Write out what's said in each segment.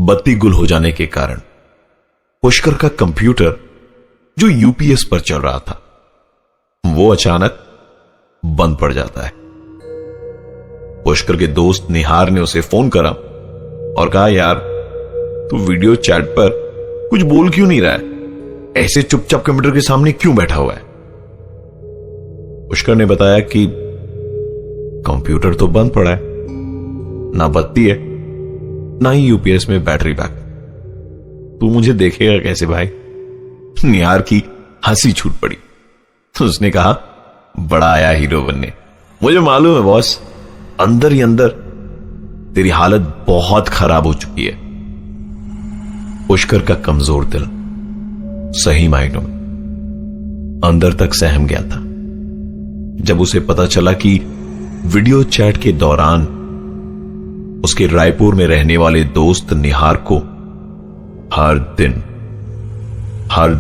बत्ती गुल हो जाने के कारण पुष्कर का कंप्यूटर जो यूपीएस पर चल रहा था वो अचानक बंद पड़ जाता है। पुष्कर के दोस्त निहार ने उसे फोन करा और कहा, यार तू वीडियो चैट पर कुछ बोल क्यों नहीं रहा है, ऐसे चुपचाप कंप्यूटर के सामने क्यों बैठा हुआ है। पुष्कर ने बताया कि कंप्यूटर तो बंद पड़ा है, ना बत्ती है ना ही यूपीएस में बैटरी बैक, तू मुझे देखेगा कैसे भाई। निहार की हंसी छूट पड़ी तो उसने कहा, बड़ा आया हीरो बनने, मुझे मालूम है बॉस, अंदर ही अंदर तेरी हालत बहुत खराब हो चुकी है। पुष्कर का कमजोर दिल सही मायनों में अंदर तक सहम गया था जब उसे पता चला कि वीडियो चैट के दौरान उसके रायपुर में रहने वाले दोस्त निहार को हर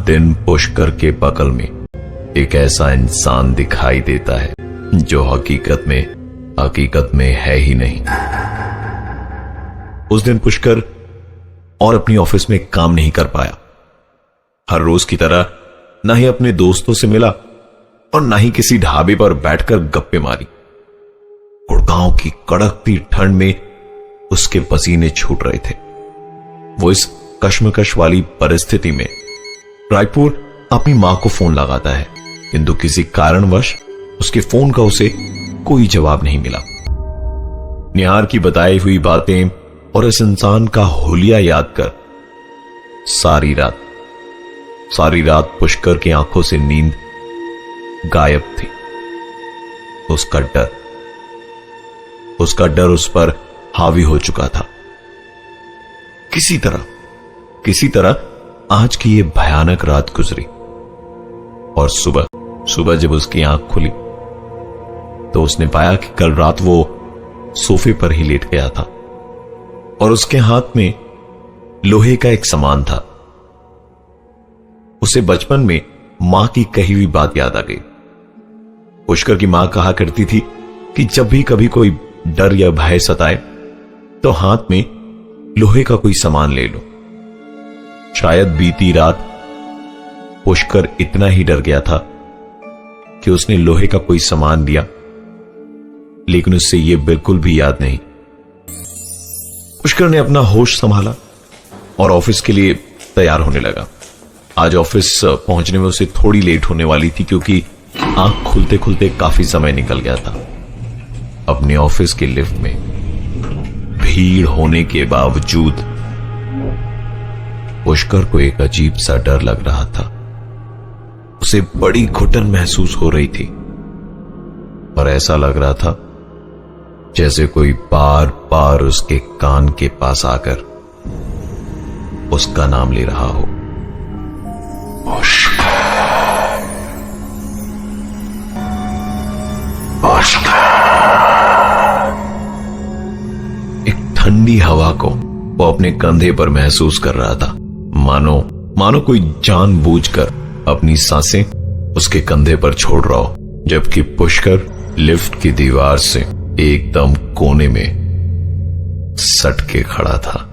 दिन पुष्कर के बगल में एक ऐसा इंसान दिखाई देता है जो हकीकत में है ही नहीं। उस दिन पुष्कर और अपनी ऑफिस में काम नहीं कर पाया। हर रोज की तरह ना ही अपने दोस्तों से मिला और ना ही किसी ढाबे पर बैठकर गप्पे मारी। गुड़गांव की कड़कती ठंड में उसके पसीने छूट रहे थे। वो इस कश्मकश वाली परिस्थिति में रायपुर अपनी मां को फोन लगाता है, किंतु किसी कारणवश उसके फोन का उसे कोई जवाब नहीं मिला। निहार की बताई हुई बातें और इस इंसान का हुलिया याद कर सारी रात पुष्कर की आंखों से नींद गायब थी। उसका डर उस पर हावी हो चुका था। किसी तरह आज की ये भयानक रात गुजरी और सुबह जब उसकी आंख खुली तो उसने पाया कि कल रात वो सोफे पर ही लेट गया था और उसके हाथ में लोहे का एक सामान था। उसे बचपन में मां की कही हुई बात याद आ गई। पुष्कर की मां कहा करती थी कि जब भी कभी कोई डर या भय सताए तो हाथ में लोहे का कोई सामान ले लो। शायद बीती रात पुष्कर इतना ही डर गया था कि उसने लोहे का कोई सामान लिया, लेकिन उससे यह बिल्कुल भी याद नहीं। पुष्कर ने अपना होश संभाला और ऑफिस के लिए तैयार होने लगा। आज ऑफिस पहुंचने में उसे थोड़ी लेट होने वाली थी क्योंकि आंख खुलते खुलते काफी समय निकल गया था। अपने ऑफिस के लिफ्ट में भीड़ होने के बावजूद पुष्कर को एक अजीब सा डर लग रहा था। उसे बड़ी घुटन महसूस हो रही थी और ऐसा लग रहा था जैसे कोई बार बार उसके कान के पास आकर उसका नाम ले रहा हो। एक ठंडी हवा को वो अपने कंधे पर महसूस कर रहा था, मानो कोई जानबूझकर अपनी सांसें उसके कंधे पर छोड़ रहा हो, जबकि पुष्कर लिफ्ट की दीवार से एकदम कोने में सट के खड़ा था।